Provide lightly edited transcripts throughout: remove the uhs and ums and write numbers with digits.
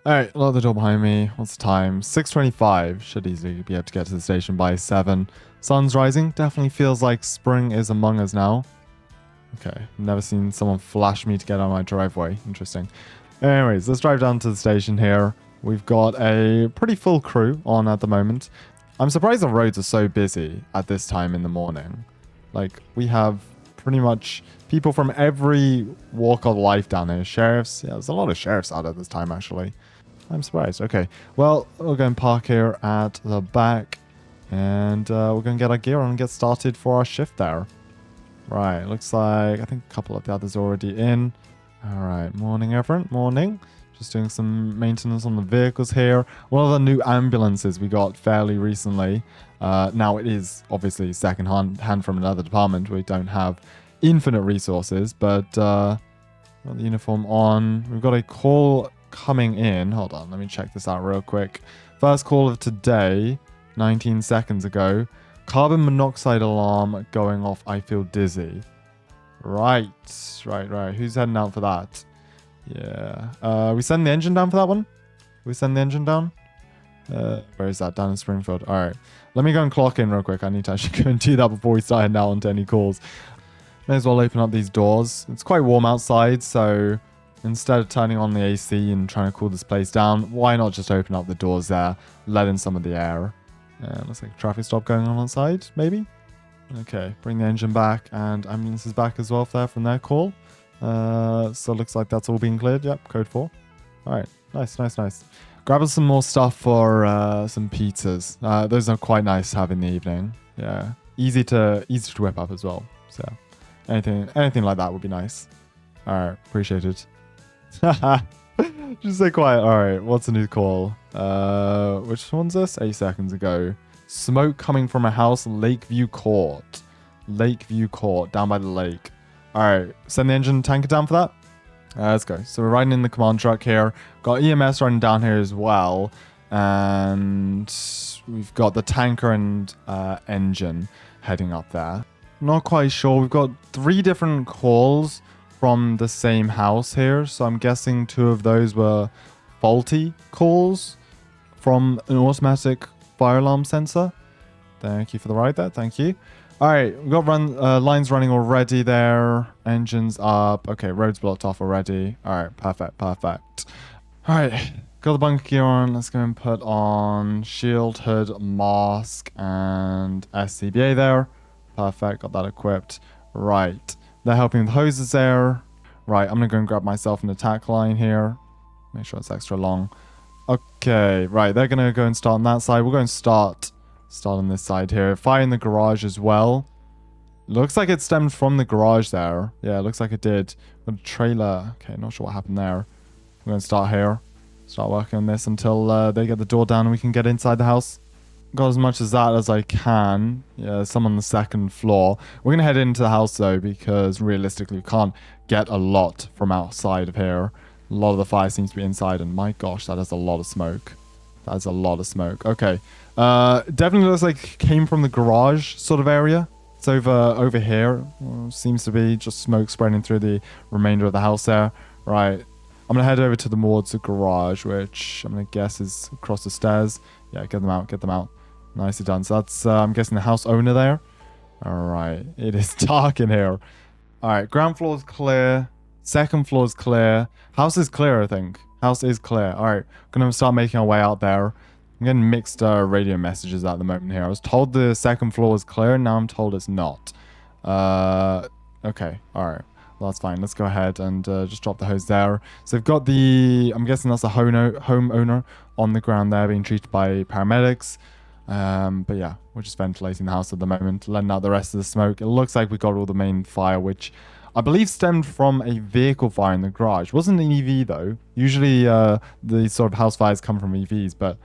Alright, lock the door behind me. What's the time? 6:25. Should easily be able to get to the station by 7. Sun's rising. Definitely feels like spring is among us now. Okay, never seen someone flash me to get on my driveway. Interesting. Anyways, let's drive down to the station here. We've got a pretty full crew on at the moment. I'm surprised the roads are so busy at this time in the morning. Like, we have pretty much people from every walk of life down here. Sheriffs. Yeah, there's a lot of sheriffs out at this time, actually. I'm surprised. Okay, well, we'll go and park here at the back. And we're going to get our gear on and get started for our shift there. Right, looks like I think a couple of the others are already in. Alright, morning everyone, morning. Just doing some maintenance on the vehicles here. One of the new ambulances we got fairly recently. Now it is obviously second hand from another department. We don't have infinite resources, but got the uniform on. We've got a call coming in. Hold on, let me check this out real quick. First call of today, 19 seconds ago. Carbon monoxide alarm going off. I feel dizzy. Right. Who's heading out for that? Yeah. We send the engine down for that one? We send the engine down? Where is that? Down in Springfield. Alright. Let me go and clock in real quick. I need to actually go and do that before we start heading out onto any calls. May as well open up these doors. It's quite warm outside, so instead of turning on the AC and trying to cool this place down, why not just open up the doors there, let in some of the air. Looks like a traffic stop going on outside, maybe? Okay, bring the engine back, and ambulance is back as well from their call. So it looks like that's all being cleared. Yep, code 4. Alright, nice. Grab us some more stuff for some pizzas. Those are quite nice to have in the evening. Yeah, easy to whip up as well. So anything like that would be nice. Alright, appreciate it. Just stay quiet. Alright, what's the new call? Which one's this? 8 seconds ago. Smoke coming from a house, Lakeview Court. Lakeview Court, down by the lake. Alright, send the engine tanker down for that. Let's go. So we're riding in the command truck here. Got EMS running down here as well. And we've got the tanker and engine heading up there. Not quite sure. We've got 3 different calls from the same house here. So I'm guessing 2 of those were faulty calls from an automatic fire alarm sensor. Thank you for the ride there. Thank you. Alright, we've got lines running already there. Engines up. Okay, roads blocked off already. Alright, perfect. Alright, got the bunker gear on. Let's go and put on shield, hood, mask, and SCBA there. Perfect, got that equipped. Right, they're helping with hoses there. Right, I'm going to go and grab myself an attack line here. Make sure it's extra long. Okay, right, they're going to go and start on that side. We'll go and start on this side here. Fire in the garage as well. Looks like it stemmed from the garage there. Yeah, looks like it did. Got a trailer. Okay, not sure what happened there. We're going to start here. Start working on this until they get the door down and we can get inside the house. Got as much as that as I can. Yeah, some on the second floor. We're going to head into the house though, because realistically we can't get a lot from outside of here. A lot of the fire seems to be inside, and my gosh, that is a lot of smoke. That is a lot of smoke. Okay. Definitely looks like it came from the garage sort of area. It's over here. Seems to be just smoke spreading through the remainder of the house there. Right. I'm going to head over to the garage, which I'm going to guess is across the stairs. Yeah, get them out. Nicely done. So that's, I'm guessing, the house owner there. Alright. It is dark in here. Alright, ground floor is clear. Second floor is clear. House is clear, I think. House is clear. Alright, gonna start making our way out there. I'm getting mixed radio messages at the moment here. I was told the second floor is clear, now I'm told it's not. Okay, alright. Well, that's fine. Let's go ahead and just drop the hose there. So they've got I'm guessing that's the homeowner on the ground there being treated by paramedics. But yeah, we're just ventilating the house at the moment, letting out the rest of the smoke. It looks like we got all the main fire, which I believe stemmed from a vehicle fire in the garage. Wasn't an EV though. Usually the sort of house fires come from EVs, but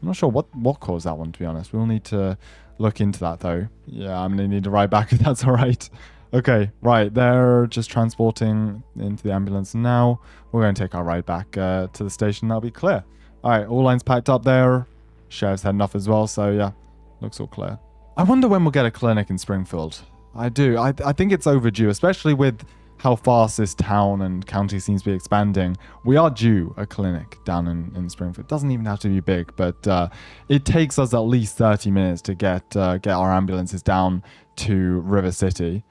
I'm not sure what caused that one, to be honest. We'll need to look into that though. Yeah, I'm gonna need to ride back if that's alright. Okay, right, they're just transporting into the ambulance now. We're going to take our ride back to the station. That'll be clear. Alright, all lines packed up there. Sheriff's heading off as well, so yeah, looks all clear. I wonder when we'll get a clinic in Springfield. I do. I think it's overdue, especially with how fast this town and county seems to be expanding, we are due a clinic down in Springfield. It doesn't even have to be big, but it takes us at least 30 minutes to get our ambulances down to River City.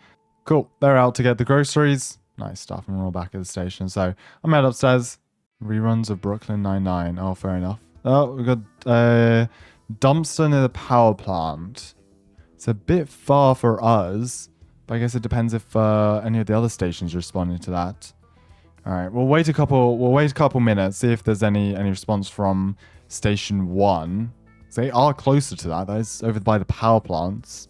Cool. They're out to get the groceries. Nice stuff. And we're all back at the station. So I'm head upstairs. Reruns of Brooklyn Nine-Nine. Oh, fair enough. Oh, we've got a dumpster near the power plant. It's a bit far for us, but I guess it depends if any of the other stations are responding to that. All right, we'll wait a couple minutes, see if there's any response from Station 1. They are closer to that. That is over by the power plants.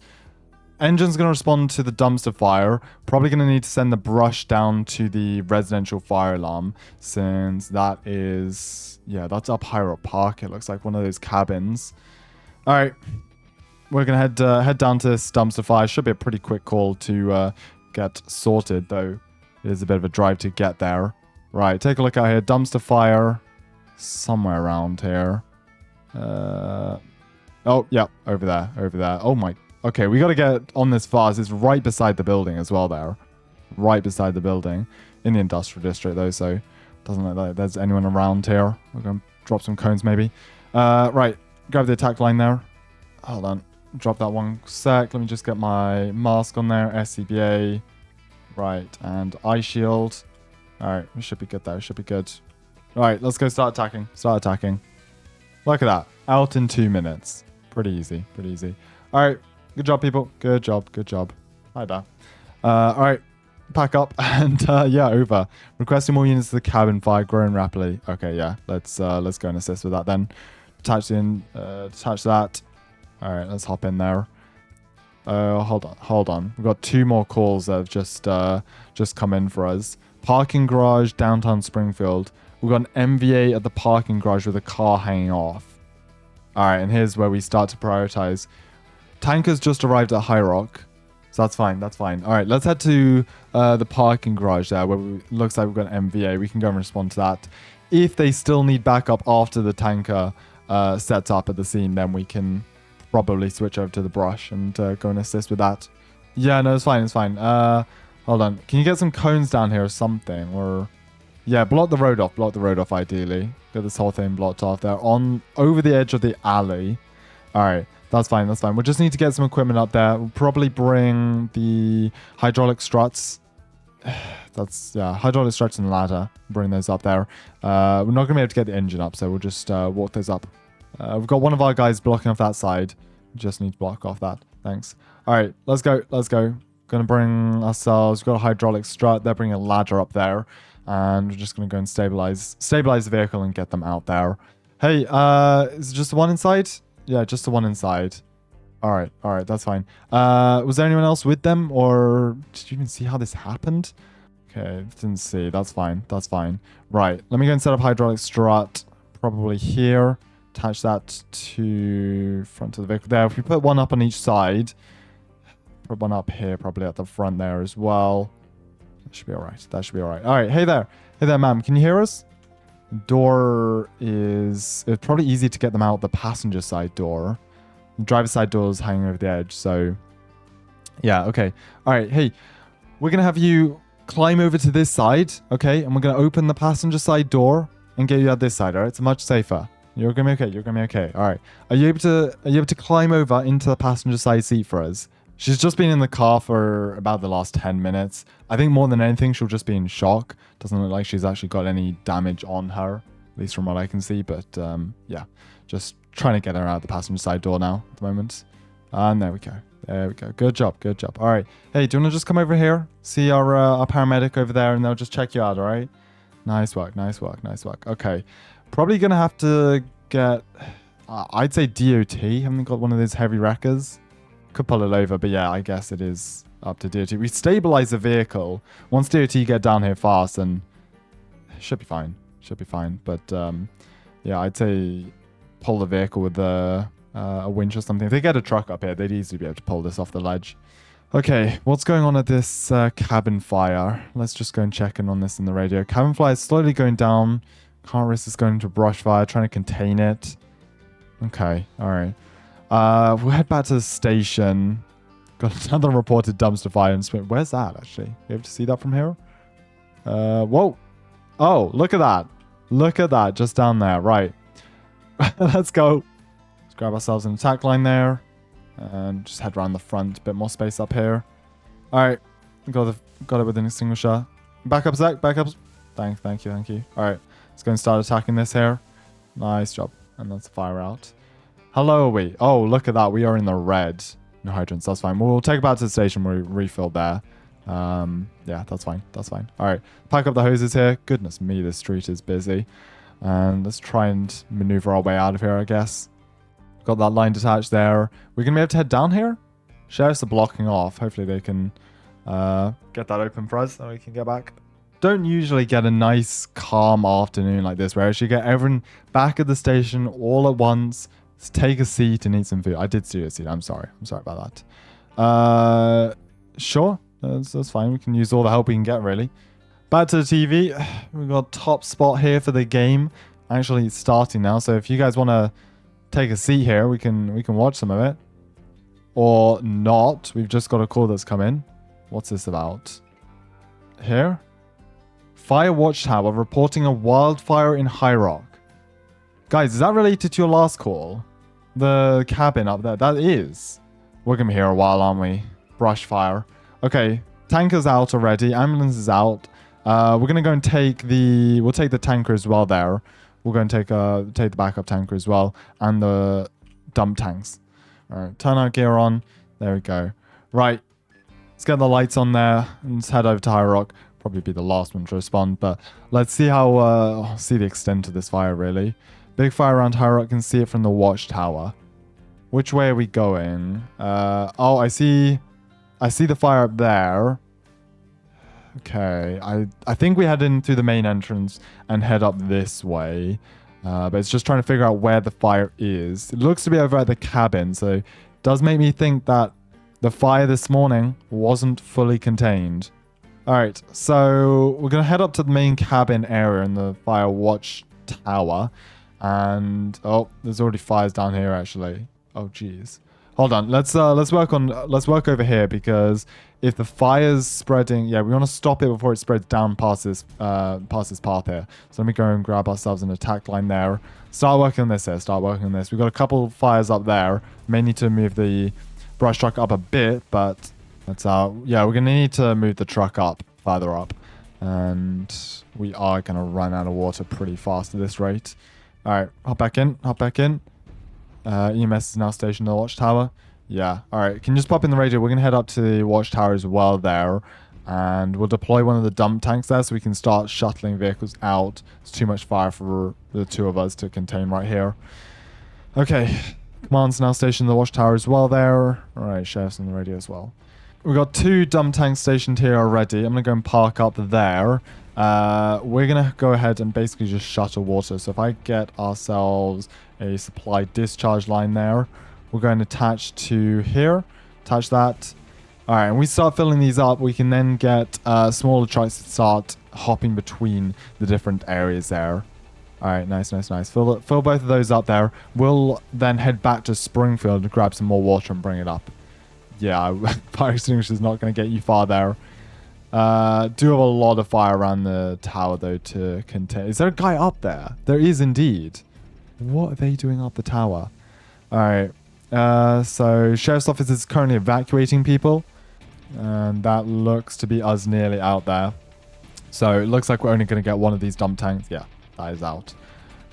Engine's going to respond to the dumpster fire. Probably going to need to send the brush down to the residential fire alarm, since that is, yeah, that's up Highrock Park. It looks like one of those cabins. All right, we're going to head down to this dumpster fire. Should be a pretty quick call to get sorted, though it is a bit of a drive to get there. Right, take a look out here. Dumpster fire somewhere around here. Oh, yeah, over there. Oh my. Okay, we got to get on this fast. It's right beside the building as well there. Right beside the building. In the industrial district, though, so doesn't look like there's anyone around here. We're going to drop some cones, maybe. Right, grab the attack line there. Hold on. Drop that one sec. Let me just get my mask on there. SCBA. Right, and eye shield. Alright, we should be good there. Should be good. Alright, let's go start attacking. Look at that. Out in 2 minutes. Pretty easy. Alright. Good job, people. Good job. Hi there. Alright. Pack up and yeah, over. Requesting more units to the cabin fire, growing rapidly. Okay, yeah. Let's go and assist with that then. Detach that. Alright, let's hop in there. Hold on. We've got 2 more calls that have just come in for us. Parking garage, downtown Springfield. We've got an MVA at the parking garage with a car hanging off. Alright, and here's where we start to prioritize. Tankers just arrived at Highrock, so that's fine. Alright, let's head to the parking garage there, where looks like we've got an MVA. We can go and respond to that. If they still need backup after the tanker sets up at the scene, then we can probably switch over to the brush and go and assist with that. Yeah, no, it's fine. Hold on. Can you get some cones down here or something? Or yeah, block the road off ideally. Get this whole thing blocked off there over the edge of the alley. Alright, that's fine. We just need to get some equipment up there. We'll probably bring the hydraulic struts. Hydraulic struts and ladder. Bring those up there. We're not going to be able to get the engine up, so we'll just walk those up. We've got one of our guys blocking off that side. Just need to block off that. Thanks. Alright, let's go. Gonna bring ourselves, we've got a hydraulic strut. They're bringing a ladder up there. And we're just gonna go and stabilize the vehicle and get them out there. Hey, is it just the one inside? Yeah, just the one inside. Alright, that's fine. Was there anyone else with them? Or did you even see how this happened? Okay, didn't see. That's fine. Right, let me go and set up hydraulic strut. Probably here. Attach that to front of the vehicle there. If we put one up on each side, put one up here, probably at the front there as well. That should be all right. All right, hey there, ma'am. Can you hear us? Door is... It's probably easy to get them out the passenger side door. The driver's side door is hanging over the edge, so... Yeah, okay. All right, hey. We're going to have you climb over to this side, okay? And we're going to open the passenger side door and get you out this side, all right? It's much safer. You're gonna be okay. All right. Are you able to climb over into the passenger side seat for us? She's just been in the car for about the last 10 minutes. I think more than anything, she'll just be in shock. Doesn't look like she's actually got any damage on her, at least from what I can see. But yeah, just trying to get her out the passenger side door now at the moment. And there we go. Good job. All right. Hey, do you want to just come over here? See our paramedic over there, and they'll just check you out. All right. Nice work. Okay. Probably going to have to get, I'd say DOT. Haven't got one of those heavy wreckers. Could pull it over, but yeah, I guess it is up to DOT. We stabilize the vehicle. Once DOT get down here fast, then should be fine. But yeah, I'd say pull the vehicle with a winch or something. If they get a truck up here, they'd easily be able to pull this off the ledge. Okay, what's going on at this cabin fire? Let's just go and check in on this in the radio. Cabin fire is slowly going down. Can't risk this going into brush fire, trying to contain it. Okay, alright. We'll head back to the station. Got another reported dumpster fire in Smith. Where's that, actually? You able to see that from here? Whoa. Oh, look at that. Look at that, just down there. Right. Let's go. Let's grab ourselves an attack line there. And just head around the front. A bit more space up here. Alright. Got it with an extinguisher. Back up, Zach. Back up. Thank you. Alright. Let's go and start attacking this here. Nice job. And that's the fire out. Hello, are we? Oh, look at that. We are in the red. No hydrants. That's fine. We'll take it back to the station where we refilled there. Yeah, that's fine. That's fine. Alright. Pack up the hoses here. Goodness me, this street is busy. And let's try and maneuver our way out of here, I guess. Got that line detached there. We're going to be able to head down here? Sheriffs are blocking off. Hopefully they can get that open for us so we can get back. Don't usually get a nice, calm afternoon like this where you get everyone back at the station all at once. Let's take a seat and eat some food. I did see a seat. I'm sorry. I'm sorry about that. Sure. That's fine. We can use all the help we can get, really. Back to the TV. We've got top spot here for the game. Actually, it's starting now. So if you guys want to take a seat here, we can watch some of it. Or not. We've just got a call that's come in. What's this about? Here? Fire Watchtower reporting a wildfire in Highrock. Guys, is that related to your last call? The cabin up there? That is. We're going to be here a while, aren't we? Brush fire. Okay, tanker's out already. Ambulance is out. We're going to go and take the... We'll take the tanker as well there. We'll go and take the backup tanker as well. And the dump tanks. Alright, turn our gear on. There we go. Right. Let's get the lights on there. And let's head over to Highrock. Probably be the last one to respond. But let's see how... see the extent of this fire, really. Big fire around Highrock. Can see it from the watchtower. Which way are we going? Oh, I see the fire up there. Okay, I think we head in through the main entrance and head up this way. But it's just trying to figure out where the fire is. It looks to be over at the cabin, so it does make me think that the fire this morning wasn't fully contained. Alright, so we're going to head up to the main cabin area in the fire watch tower. And, oh, there's already fires down here, actually. Oh, jeez. Hold on, let's work over here, because if the fire's spreading, yeah, we want to stop it before it spreads down past this path here. So let me go and grab ourselves an attack line there. Start working on this here. Start working on this. We've got a couple of fires up there. May need to move the brush truck up a bit, but that's yeah, we're gonna need to move the truck up further up, and we are gonna run out of water pretty fast at this rate. All right, hop back in. Hop back in. EMS is now stationed at the watchtower. Yeah, alright. Can you just pop in the radio? We're going to head up to the watchtower as well there. And we'll deploy one of the dump tanks there so we can start shuttling vehicles out. It's too much fire for the two of us to contain right here. Okay. Command's now stationed at the watchtower as well there. Alright, sheriff's on the radio as well. We've got two dump tanks stationed here already. I'm going to go and park up there. We're going to go ahead and basically just shuttle water. So if I get ourselves a supply discharge line there, we're going to attach to here. Attach that. Alright, and we start filling these up. We can then get smaller trucks to start hopping between the different areas there. Alright, nice. Fill both of those up there. We'll then head back to Springfield to grab some more water and bring it up. Yeah, fire extinguisher is not going to get you far there. Do have a lot of fire around the tower, though, to contain. Is there a guy up there? There is indeed. What are they doing up the tower? Alright. So, Sheriff's Office is currently evacuating people. And that looks to be us nearly out there. So, it looks like we're only going to get one of these dump tanks. Yeah, that is out.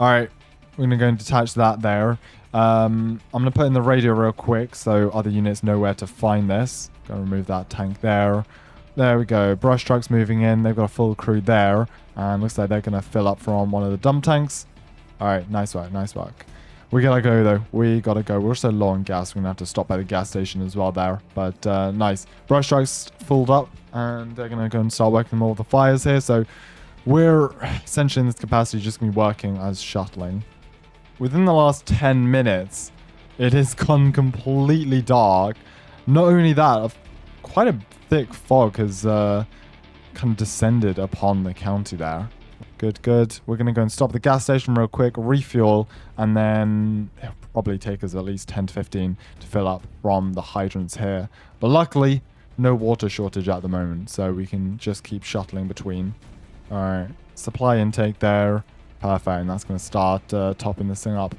Alright. We're going to go and detach that there. I'm going to put in the radio real quick so other units know where to find this. Go and remove that tank there. There we go. Brush trucks moving in. They've got a full crew there. And looks like they're going to fill up from one of the dump tanks. Alright, nice work. We gotta go, though. We gotta go. We're so low on gas. We're gonna have to stop by the gas station as well there. But nice. Brush trucks filled up. And they're gonna go and start working all the fires here. So we're essentially in this capacity just gonna be working as shuttling. Within the last 10 minutes, it has gone completely dark. Not only that, quite a thick fog has kind of descended upon the county there. Good, good. We're going to go and stop at the gas station real quick, refuel, and then it'll probably take us at least 10 to 15 to fill up from the hydrants here. But luckily, no water shortage at the moment, so we can just keep shuttling between. All right, supply intake there. Perfect, and that's going to start topping this thing up.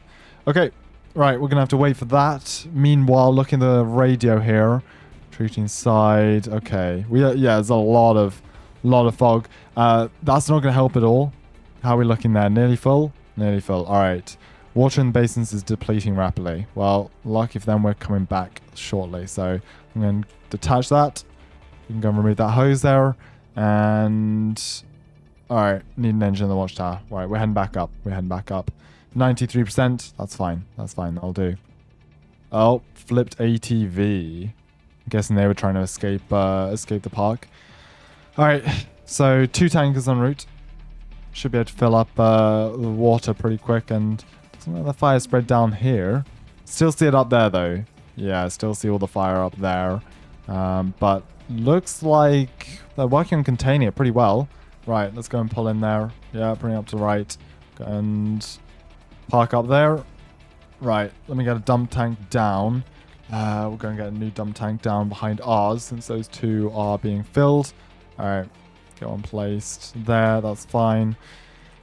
Okay, right, we're going to have to wait for that. Meanwhile, look in the radio here. Treating side. Okay, yeah, there's a lot of fog. That's not going to help at all. How are we looking there? Nearly full? Nearly full. All right. Water in the basins is depleting rapidly. Well, lucky for them, we're coming back shortly. So I'm going to detach that. We can go and remove that hose there. And all right, need an engine in the watchtower. All right, we're heading back up. 93%. That's fine. That'll do. Oh, flipped ATV. I'm guessing they were trying to escape the park. All right, so 2 tankers en route. Should be able to fill up the water pretty quick, and doesn't let the fire spread down here. Still see it up there though. Yeah, still see all the fire up there. But looks like they're working on containing it pretty well. Right, let's go and pull in there. Yeah, bring it up to the right. And park up there. Right, let me get a dump tank down. We're going to get a new dump tank down behind ours since those 2 are being filled. Alright, get one placed there, that's fine.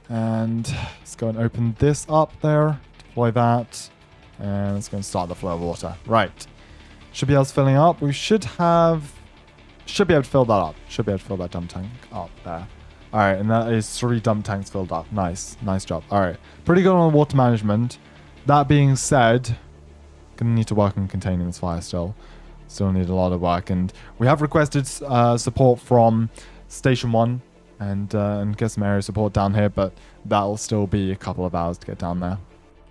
And let's go and open this up there, deploy that, and let's go and start the flow of water. Right, should be able to filling up. We should be able to fill that up. Should be able to fill that dump tank up there. Alright, and that is 3 dump tanks filled up. Nice job. Alright, pretty good on water management. That being said, gonna need to work on containing this fire still. Still need a lot of work, and we have requested support from Station 1 and get some area support down here, but that'll still be a couple of hours to get down there.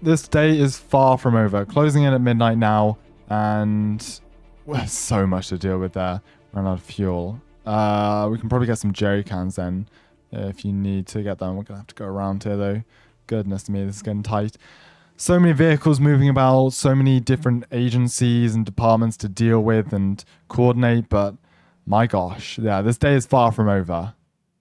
This day is far from over. Closing in at midnight now, and there's so much to deal with there. Run out of fuel. We can probably get some jerry cans then if you need to get them. We're gonna have to go around here though. Goodness me, this is getting tight. So many vehicles moving about, so many different agencies and departments to deal with and coordinate, but my gosh, yeah, this day is far from over.